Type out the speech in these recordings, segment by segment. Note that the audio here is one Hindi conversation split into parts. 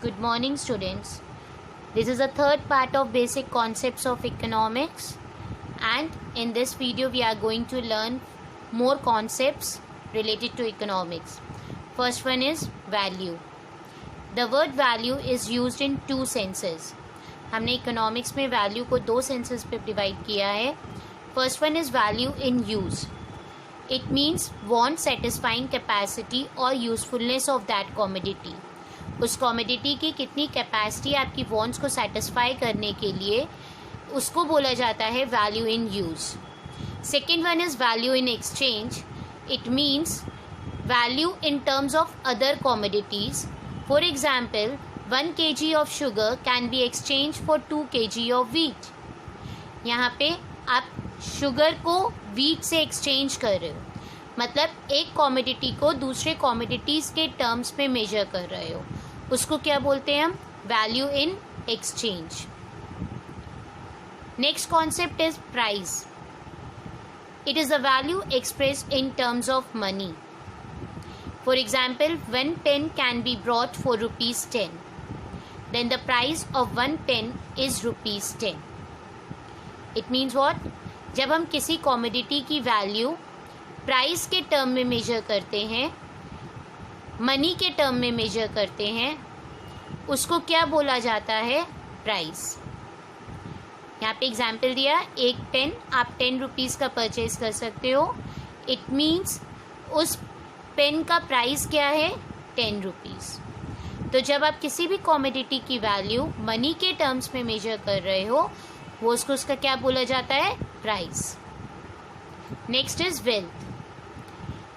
Good morning, students. This is the third part of basic concepts of economics, and in this video we are going to learn more concepts related to economics. First one is value. The word value is used in two senses. हमने इकोनॉमिक्स में वैल्यू को दो सेंसेस पे डिवाइड किया है. First one is value in use. It means want satisfying capacity और यूजफुलनेस ऑफ दैट कॉमोडिटी. उस कॉमोडिटी की कितनी कैपेसिटी आपकी वांट्स को सेटिस्फाई करने के लिए, उसको बोला जाता है value in use. Second one is value in exchange. It means value in terms of other commodities. For example 1 kg of sugar can be exchanged for 2 kg of wheat. यहाँ पे आप शुगर को वीट से एक्सचेंज कर रहे हो, मतलब एक कॉमोडिटी को दूसरे कॉमोडिटीज़ के टर्म्स में मेजर कर रहे हो. उसको क्या बोलते हैं हम? Value in exchange. Next concept is price. It is the value expressed in terms of money. For example, 1 pen can be bought for ₹10. Then the price of 1 pen is ₹10. It means what? जब हम किसी कॉमोडिटी की वैल्यू प्राइस के टर्म में मेजर करते हैं, मनी के टर्म में मेजर करते हैं, उसको क्या बोला जाता है? प्राइस. यहाँ पे एग्जाम्पल दिया, एक पेन आप 10 रुपीज़ का परचेज कर सकते हो. इट मीन्स उस पेन का प्राइस क्या है? 10 रुपीज़. तो जब आप किसी भी कॉमोडिटी की वैल्यू मनी के टर्म्स में मेजर कर रहे हो, वो उसका क्या बोला जाता है? Price. Next is wealth.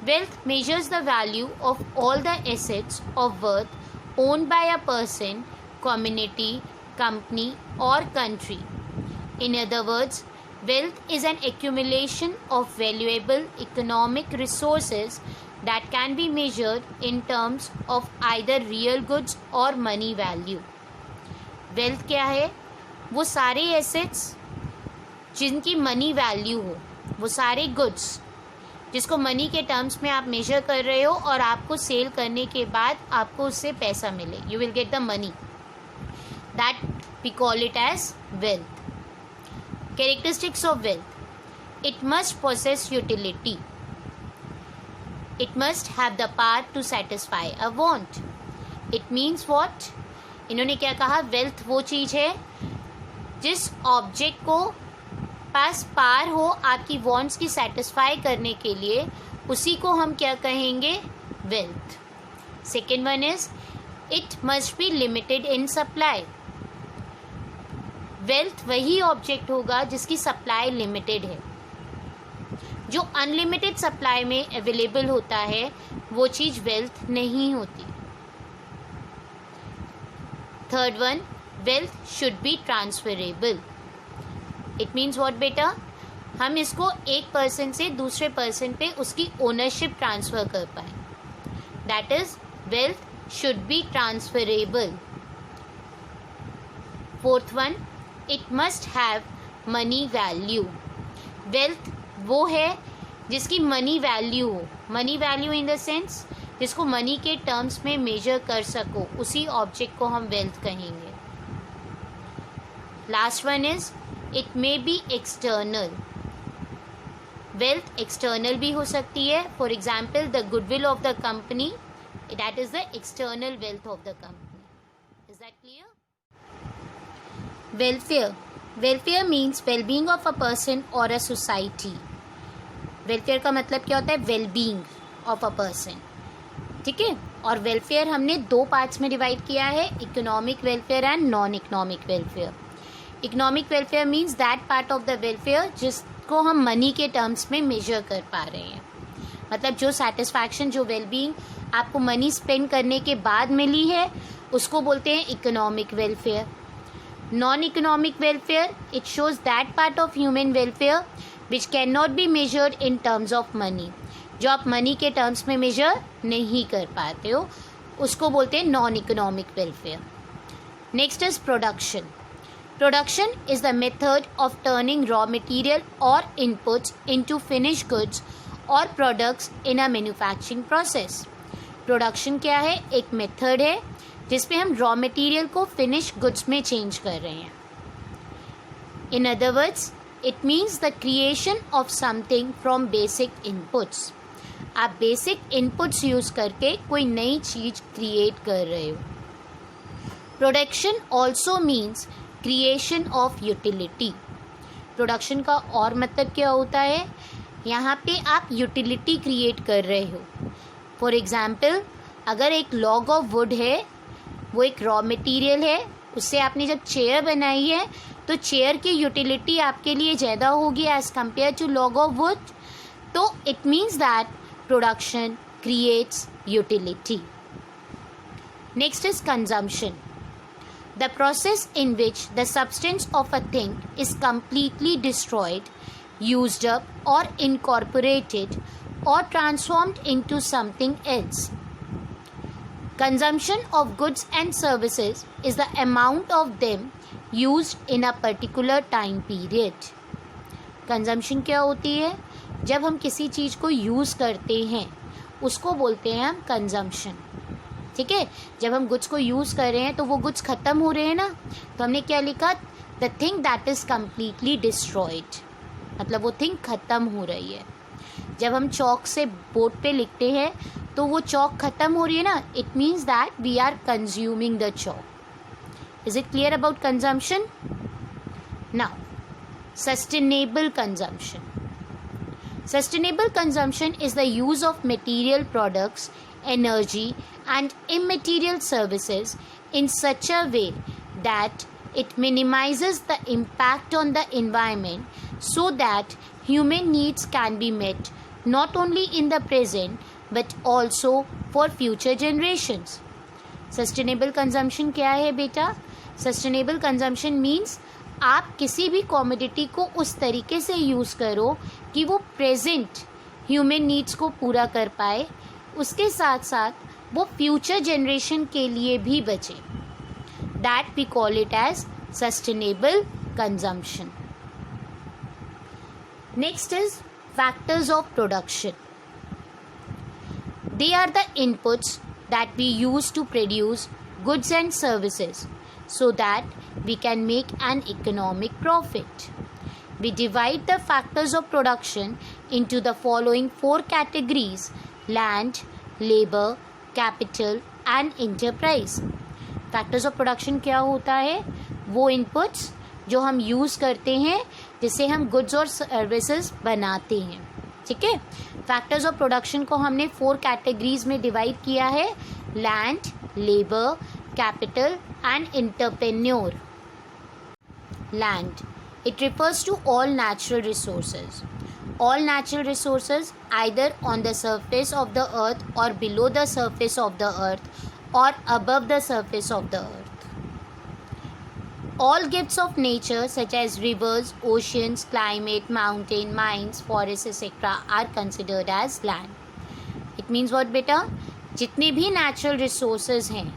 Wealth measures the value of all the assets of worth owned by a person, community, company और country. In other words, wealth is an accumulation of valuable economic resources that can be measured in terms of either real goods or money value. Wealth क्या है? वो सारे assets जिनकी मनी वैल्यू हो, वो सारे गुड्स जिसको मनी के टर्म्स में आप मेजर कर रहे हो और आपको सेल करने के बाद आपको उससे पैसा मिले. You will get the money. That we call it as wealth. Characteristics of wealth. It must possess utility. It must have the power to satisfy a want. It means what? इन्होंने क्या कहा? Wealth वो चीज़ है जिस ऑब्जेक्ट को पास पार हो आपकी wants की सेटिस्फाई करने के लिए, उसी को हम क्या कहेंगे? Wealth. Second one is it must be limited in supply. Wealth वही ऑब्जेक्ट होगा जिसकी सप्लाई लिमिटेड है. जो अनलिमिटेड सप्लाई में अवेलेबल होता है वो चीज़ वेल्थ नहीं होती. Third one, wealth should be transferable. It means what बेटा? हम इसको एक पर्सन से दूसरे पर्सन पे उसकी ओनरशिप ट्रांसफ़र कर पाए. That is wealth should be transferable. Fourth one, it must have money value. Wealth वो है जिसकी मनी वैल्यू हो. Money value in the sense जिसको मनी के टर्म्स में मेजर कर सको, उसी ऑब्जेक्ट को हम वेल्थ कहेंगे. Last one is it may be external. Wealth external भी हो सकती है. For example the goodwill of the company, that is the external wealth of the company. Is that clear? Welfare. Welfare means wellbeing of a person और अ सोसाइटी. वेलफेयर का मतलब क्या होता है? Wellbeing of a person. ठीक है. और वेलफेयर हमने दो पार्ट्स में डिवाइड किया है, economic welfare and non economic welfare. Economic welfare means that part of the welfare जिसको हम मनी के टर्म्स में मेजर कर पा रहे हैं. मतलब जो सेटिस्फैक्शन, जो वेलबींग आपको मनी स्पेंड करने के बाद मिली है, उसको बोलते हैं economic welfare. Non-economic welfare, it shows that part of human welfare which cannot be measured in terms of money. जो आप मनी के टर्म्स में मेजर नहीं कर पाते हो, उसको बोलते हैं non economic welfare. Next is production. Production is the method of turning raw material और इनपुट्स इनटू फिनिश्ड गुड्स और products in a manufacturing process. Production क्या है? एक मेथड है जिसपे हम रॉ मटेरियल को फिनिश गुड्स में चेंज कर रहे हैं। इन other words, it means the creation of something from basic inputs. आप बेसिक इनपुट्स यूज करके कोई नई चीज क्रिएट कर रहे हो। Production also means creation of utility. Production का और मतलब क्या होता है, यहाँ पे आप यूटिलिटी क्रिएट कर रहे हो। फॉर एग्जाम्पल, अगर एक लॉग ऑफ वुड है, वो एक रॉ मटेरियल है, उससे आपने जब चेयर बनाई है तो चेयर की यूटिलिटी आपके लिए ज़्यादा होगी as compared to log of wood. तो it means that production creates utility. Next is consumption, the process in which the substance of a thing is completely destroyed, used up, or incorporated, or transformed into something else. Consumption of goods and services is the amount of them used in a particular time period. Consumption क्या होती है? जब हम किसी चीज़ को यूज़ करते हैं उसको बोलते हैं हम कंजम्पशन। ठीक है, जब हम गुड्स को यूज़ कर रहे हैं तो वो गुड्स ख़त्म हो रहे हैं ना, तो हमने क्या लिखा, the thing that is completely destroyed, मतलब वो थिंग ख़त्म हो रही है। जब हम चौक से बोर्ड पे लिखते हैं तो वो चौक ख़त्म हो रही है ना, it means that we are consuming the chalk. Is it clear about consumption? Now, sustainable consumption. Sustainable consumption is the use of material products, energy, and immaterial services in such a way that it minimizes the impact on the environment so that human needs can be met not only in the present but also for future generations. Sustainable consumption क्या है बेटा? Sustainable consumption means आप किसी भी कॉमोडिटी को उस तरीके से यूज़ करो कि वो प्रेजेंट ह्यूमन नीड्स को पूरा कर पाए, उसके साथ साथ वो फ्यूचर जनरेशन के लिए भी बचे। That we call it as sustainable consumption. Next is factors of production. They are the inputs that we use to produce goods and services so that we can make an economic profit. We divide the factors of production into the following 4 categories: land, labor, capital and enterprise. Factors of production क्या होता है? वो inputs जो हम use करते हैं जिससे हम goods और services बनाते हैं. ठीक है, फैक्टर्स ऑफ प्रोडक्शन को हमने 4 कैटेगरीज में डिवाइड किया है: land, labour, capital and entrepreneur. Land, it refers to all natural resources. All natural resources either on the surface of the earth or below the surface of the earth or above the surface of the earth. All gifts of nature such as rivers, oceans, climate, mountain, mines, forests, etc. are considered as land. It means what बेटा? जितने भी natural resources हैं,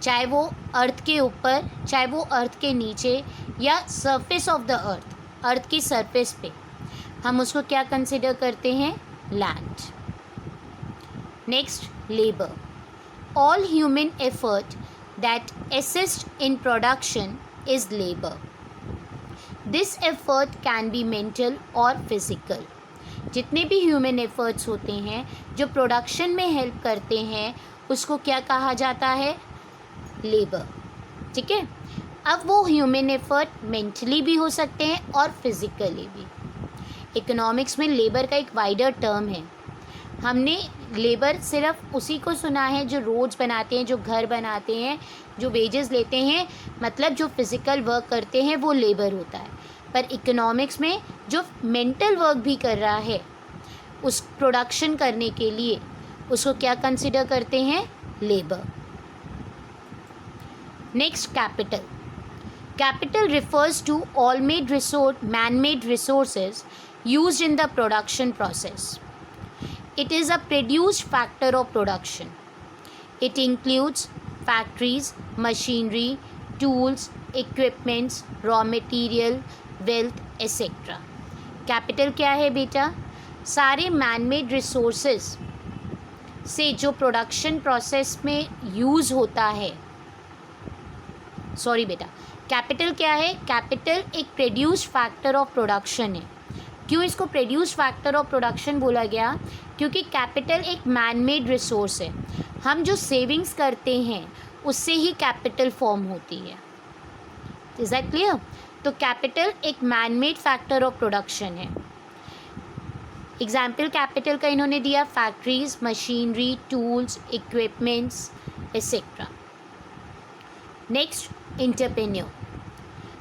चाहे वो अर्थ के ऊपर, चाहे वो अर्थ के नीचे या सरफेस ऑफ द अर्थ, अर्थ की सरफेस पे, हम उसको क्या कंसिडर करते हैं? Land. Next, labour. All human effort that assist in production is labor. This effort can be mental or physical. जितने भी ह्यूमन एफर्ट्स होते हैं जो प्रोडक्शन में हेल्प करते हैं उसको क्या कहा जाता है? लेबर. ठीक है, अब वो ह्यूमन एफर्ट मेंटली भी हो सकते हैं और फिजिकली भी. इकोनॉमिक्स में लेबर का एक वाइडर टर्म है. हमने लेबर सिर्फ उसी को सुना है जो रोड्स बनाते हैं, जो घर बनाते हैं, जो वेजेस लेते हैं, मतलब जो फिज़िकल वर्क करते हैं वो लेबर होता है. पर इकोनॉमिक्स में जो मेंटल वर्क भी कर रहा है उस प्रोडक्शन करने के लिए, उसको क्या कंसिडर करते हैं? Labour. Next, capital. Capital refers to all man made resources used in the production process. It is a produced factor of production. It includes factories, machinery, tools, equipments, raw material, wealth, etc. Capital क्या है बेटा? सारे man-made resources से जो प्रोडक्शन प्रोसेस में यूज़ होता है सॉरी बेटा, कैपिटल क्या है? कैपिटल एक प्रोड्यूस फैक्टर ऑफ प्रोडक्शन है। क्यों इसको प्रोड्यूस फैक्टर ऑफ प्रोडक्शन बोला गया? क्योंकि कैपिटल एक मैन मेड रिसोर्स है। हम जो सेविंग्स करते हैं उससे ही कैपिटल फॉर्म होती है। Is that clear? तो कैपिटल एक man made factor of production है। एग्जाम्पल कैपिटल का इन्होंने दिया factories, machinery, tools, equipments etcetera. Next, entrepreneur.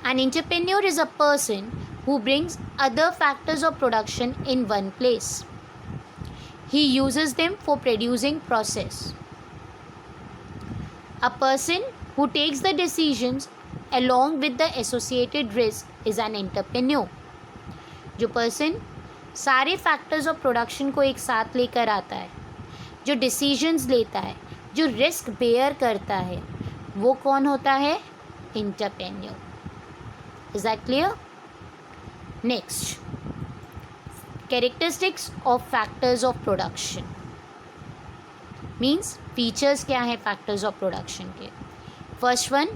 An entrepreneur is a person who brings other factors of production in one place. He uses them for producing process. A person who takes the decisions along with the associated risk is an entrepreneur. जो person सारे factors of production को एक साथ लेकर आता है, जो decisions लेता है, जो risk bear करता है, वो कौन होता है? Entrepreneur. Is that clear? Next, characteristics of factors of production means features क्या है factors of production के? First one,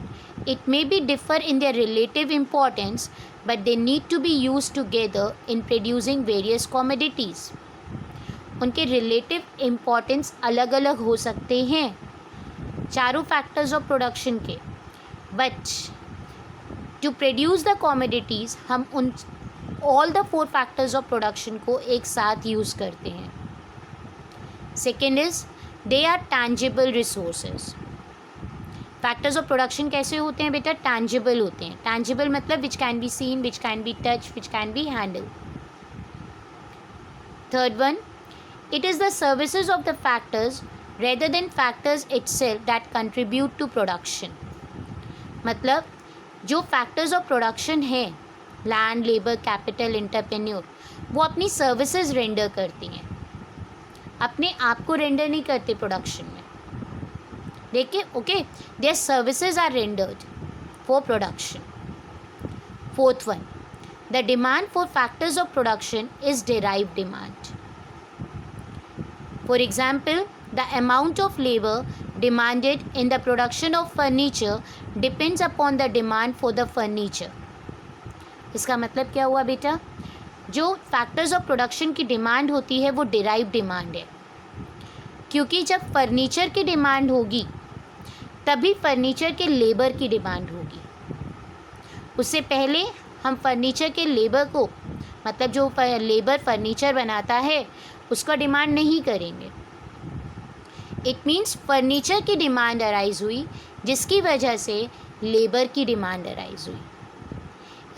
it may be differ in their relative importance, but they need to be used together in producing various commodities. उनके relative importance अलग अलग हो सकते हैं चारों factors of production के, but to produce the commodities हम उन all the four factors of production को एक साथ यूज़ करते हैं. Second is they are tangible resources. Factors of production कैसे होते हैं बेटा? tangible होते हैं. tangible मतलब which can be seen, which can be touched, which can be handled. Third one, it is the services of the factors rather than factors itself that contribute to production. मतलब जो फैक्टर्स ऑफ प्रोडक्शन है, लैंड, लेबर, कैपिटल, एंटरप्रेन्योर, वो अपनी सर्विसेज रेंडर करती हैं, अपने आप को रेंडर नहीं करते प्रोडक्शन में. देखिए, okay, there services are rendered for production. Fourth one, the demand for factors of production is derived demand. For example, the amount of labor demanded in the production of furniture depends upon the demand for the furniture. इसका मतलब क्या हुआ बेटा? जो फैक्टर्स ऑफ प्रोडक्शन की डिमांड होती है वो डिराइव डिमांड है, क्योंकि जब फर्नीचर की डिमांड होगी तभी फर्नीचर के लेबर की डिमांड होगी. उससे पहले हम फर्नीचर के लेबर को, मतलब जो लेबर फर्नीचर बनाता है, उसका डिमांड नहीं करेंगे. इट मीन्स फर्नीचर की डिमांड अराइज हुई जिसकी वजह से लेबर की डिमांड अराइज हुई.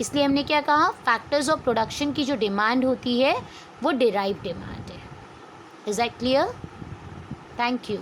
इसलिए हमने क्या कहा? फैक्टर्स ऑफ प्रोडक्शन की जो डिमांड होती है वो डिराइव डिमांड है. Is that clear? Thank you.